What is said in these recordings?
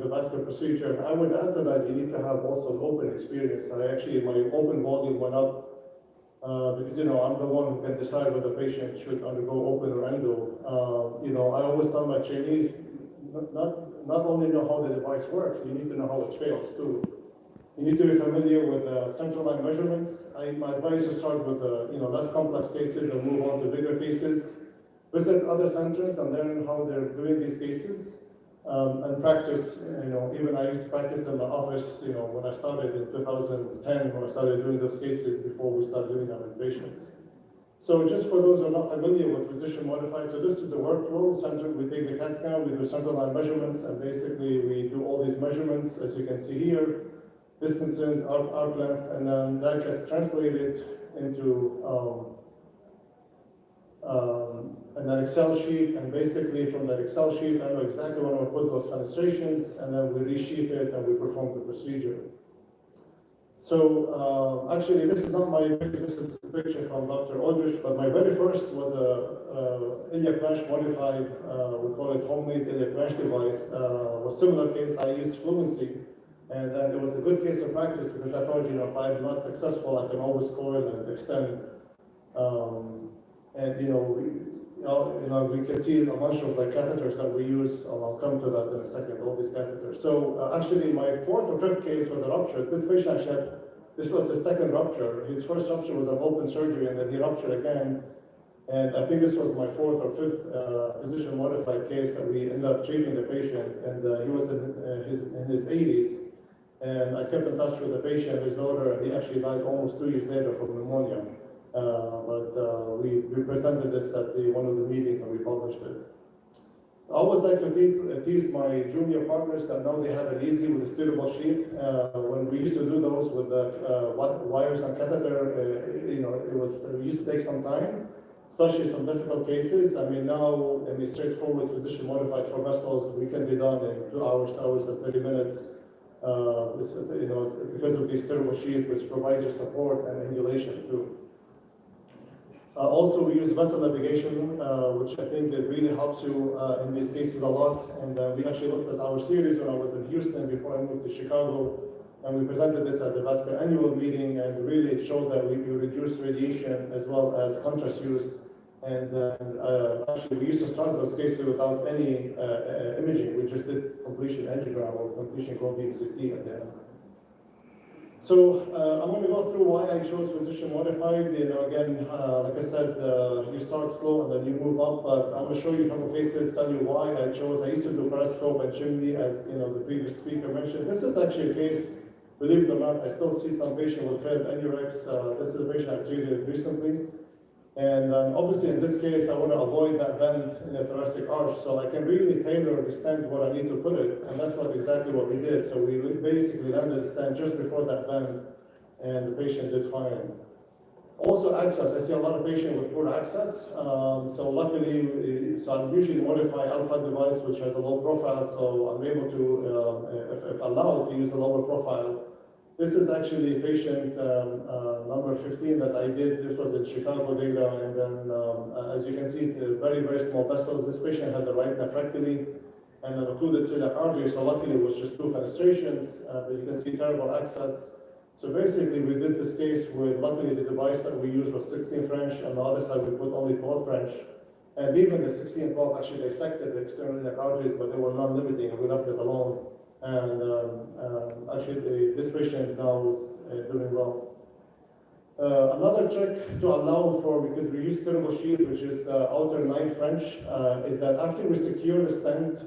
the vascular procedure. I would add to that, you need to have also an open experience. My open volume went up because, I'm the one who can decide whether the patient should undergo open or endo. I always tell my trainees, not only know how the device works, you need to know how it fails too. You need to be familiar with central line measurements. My advice is start with less complex cases and move on to bigger cases. Visit other centers and learn how they're doing these cases, and practice. Even I used to practice in my office. When I started in 2010, when I started doing those cases before we started doing them in patients. So just for those who are not familiar with physician modified, so this is the workflow. We take the CAT scan, we do central line measurements, and basically we do all these measurements, as you can see here, distances, arc length, and then that gets translated into an Excel sheet, and basically from that Excel sheet, I know exactly where I'm going to put those fenestrations, and then we resheath it and we perform the procedure. So actually, this is not my picture, this is a picture from Dr. Aldrich, but my very first was a iliac branch modified, we call it homemade iliac branch device. Was similar case, I used fluency, and it was a good case of practice because I thought, if I'm not successful, I can always coil and extend. We can see a bunch of catheters that we use, and I'll come to that in a second, all these catheters. So actually my fourth or fifth case was a rupture. This patient actually this was his second rupture. His first rupture was an open surgery, and then he ruptured again. And I think this was my fourth or fifth physician modified case that we ended up treating the patient, and he was in his 80s. And I kept in touch with the patient, his daughter, and he actually died almost 2 years later from pneumonia. We presented this at one of the meetings and we published it. I always like to tease my junior partners that now they have it easy with the steerable sheath. When we used to do those with the wires and catheter, it used to take some time, especially some difficult cases. Now, straightforward physician modified for vessels, we can be done in 2 hours, 2 hours and 30 minutes. Because of this steerable sheath, which provides you support and angulation too. Also, we use vessel navigation, which I think it really helps you in these cases a lot. And we actually looked at our series when I was in Houston before I moved to Chicago, and we presented this at the Vascular annual meeting, and really it showed that we reduce radiation as well as contrast use. And actually, we used to start those cases without any imaging. We just did completion angiogram or completion cold DVCT at the end. So I'm going to go through why I chose physician modified. Again, like I said, you start slow and then you move up. But I'm going to show you a couple cases, tell you why I chose. I used to do periscope and chimney, as the previous speaker mentioned. This is actually a case. Believe it or not, I still see some patient with failed NUREX. This is a patient I treated recently. And obviously in this case, I want to avoid that bend in the thoracic arch, so I can really tailor the stent where I need to put it, and that's exactly what we did. So we basically landed the stent just before that bend, and the patient did fine. Also access, I see a lot of patients with poor access. So luckily, I usually modify alpha device, which has a low profile, so I'm able to, if allowed, to use a lower profile. This is actually patient number 15 that I did. This was in Chicago data, and then as you can see, the very, very small vessels. This patient had the right nephrectomy and an occluded celiac artery, so luckily it was just 2 fenestrations, but you can see terrible access. So basically, we did this case with, luckily the device that we used was 16 French, and on the other side we put only 12 French. And even the 16 and 12 actually dissected the external iliac arteries, but they were non-limiting, and we left it alone. And actually, this patient now is doing well. Another trick to allow for, because we use steerable sheath, which is outer 9 French, is that after we secure the stent,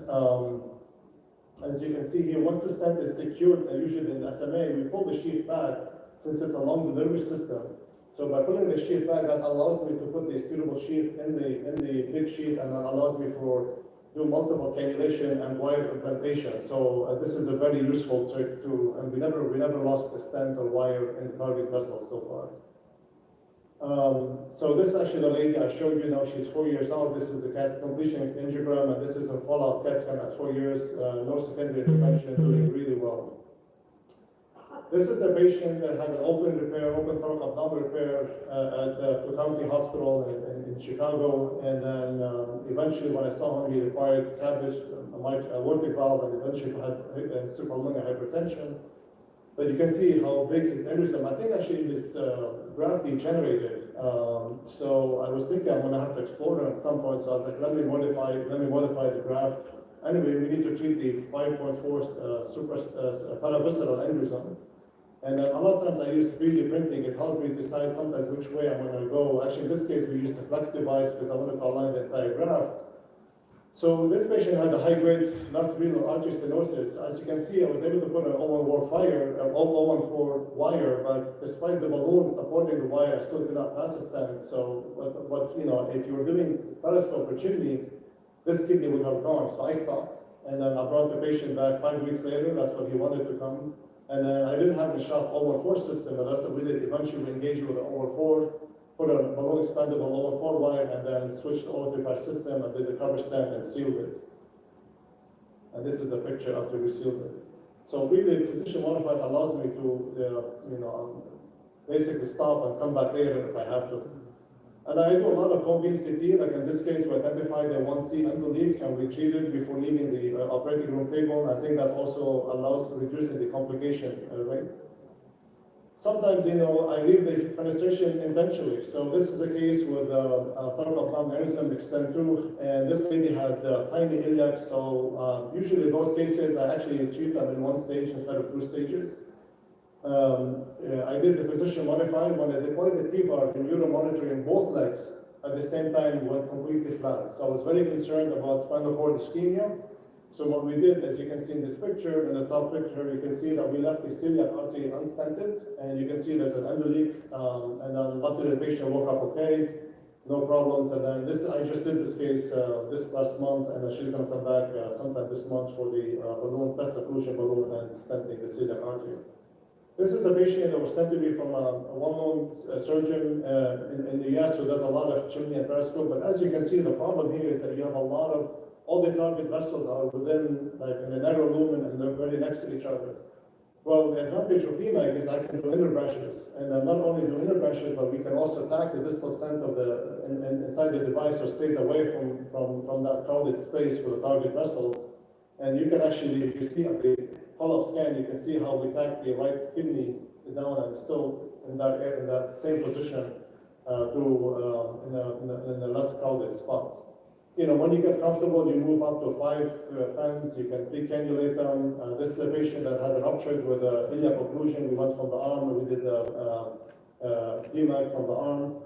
as you can see here, once the stent is secured, usually in SMA, we pull the sheath back since it's along the delivery system. So by pulling the sheath back, that allows me to put the steerable sheath in the big sheath, and that allows me to do multiple cannulation and wire implantation. So this is a very useful trick too, and we never lost a stent or wire in the target vessel so far. So this is actually the lady I showed you now. She's 4 years old. This is the CAT completion angiogram, and this is a follow-up CAT scan at 4 years. No secondary intervention, doing really well. This is a patient that had an open thoracoabdominal repair at the County Hospital in Chicago, and then eventually when I saw him, he required CABG, a aortic valve and eventually had suprapulmonary hypertension. But you can see how big his aneurysm. I think actually this graft degenerated. So I was thinking I'm going to have to explore it at some point. So I was like, let me modify the graft. Anyway, we need to treat the 5.4 paravisceral aneurysm. And then a lot of times I use 3D printing. It helps me decide sometimes which way I'm going to go. Actually, in this case, we used a flex device because I wanted to align the entire graft. So this patient had a high-grade left renal artery stenosis. As you can see, I was able to put an 014 wire, but despite the balloon supporting the wire, I still did not pass a stent. So, but you know, if you were doing periscope or kidney, this kidney would have gone. So I stopped, and then I brought the patient back 5 weeks later. That's what he wanted to come. And then I didn't have a shop 014 system, but that's what we did. Eventually, we engaged with the 014, put a balloon expandable 014 wire, and then switched to 035 system and did the cover stent and sealed it. And this is a picture after we sealed it. So really, physician modified allows me to, basically stop and come back later if I have to. And I do a lot of cone beam CT, like in this case, we identified the 1C endoleak and we treated before leaving the operating room table. I think that also allows reducing the complication rate. Sometimes, I leave the fenestration intentionally. So this is a case with thoracoabdominal aneurysm extend 2, and this lady had tiny iliac. So usually those cases, I actually treat them in 1 stage instead of 2 stages. I did the physician modified when I deployed the TVAR in neuromonitoring both legs at the same time went completely flat. So I was very concerned about spinal cord ischemia. So what we did, as you can see in this picture, in the top picture, you can see that we left the celiac artery unstented, and you can see there's an endoleak, and then luckily the patient woke up okay, no problems. And then I just did this case this last month, and she's going to come back sometime this month for the balloon, test occlusion balloon, and stenting the celiac artery. This is a patient that was sent to me from a well-known surgeon in the US who does a lot of chimney and periscope. But as you can see, the problem here is that you have a lot of, all the target vessels are within, like in the narrow lumen, and they're very next to each other. Well, the advantage of PMAG is I can do inner branches, and not only do inner branches, but we can also attack the distal stent of inside the device, so it stays away from that crowded space for the target vessels. And you can actually, if you see at the follow-up scan, you can see how we attack the right kidney down and still in that same position in a less crowded spot. When you get comfortable, you move up to 5 fans, you can pre-cannulate them. This is a patient that had a rupture with iliac occlusion. We went from the arm, we did PMAG from the arm.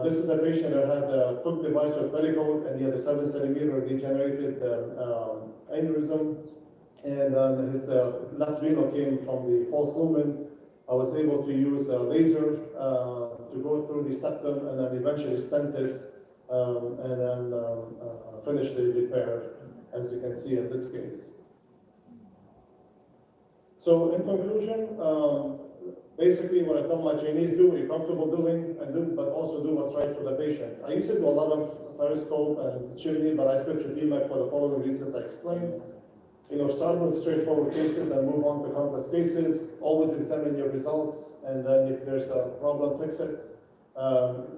This is a patient that had a hook device with petticoat, and he had a 7 centimeter degenerated aneurysm. And then his left renal came from the false lumen. I was able to use a laser to go through the septum and then eventually stent it. And then finish the repair, as you can see in this case. So in conclusion, basically what I tell my trainees do, you're comfortable doing, but also do what's right for the patient. I used to do a lot of periscope and chimney, but I switched to PMAG for the following reasons I explained. Start with straightforward cases and move on to complex cases. Always examine your results, and then if there's a problem, fix it.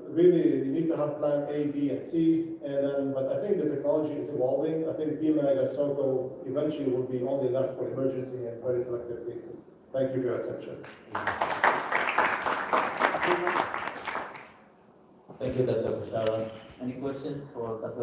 Really, you need to have plan A, B, and C, but I think the technology is evolving. I think PMAG and Circle eventually will be only left for emergency and very selected cases. Thank you for your attention. Thank you, Dr. Bashara. Any questions for Dr.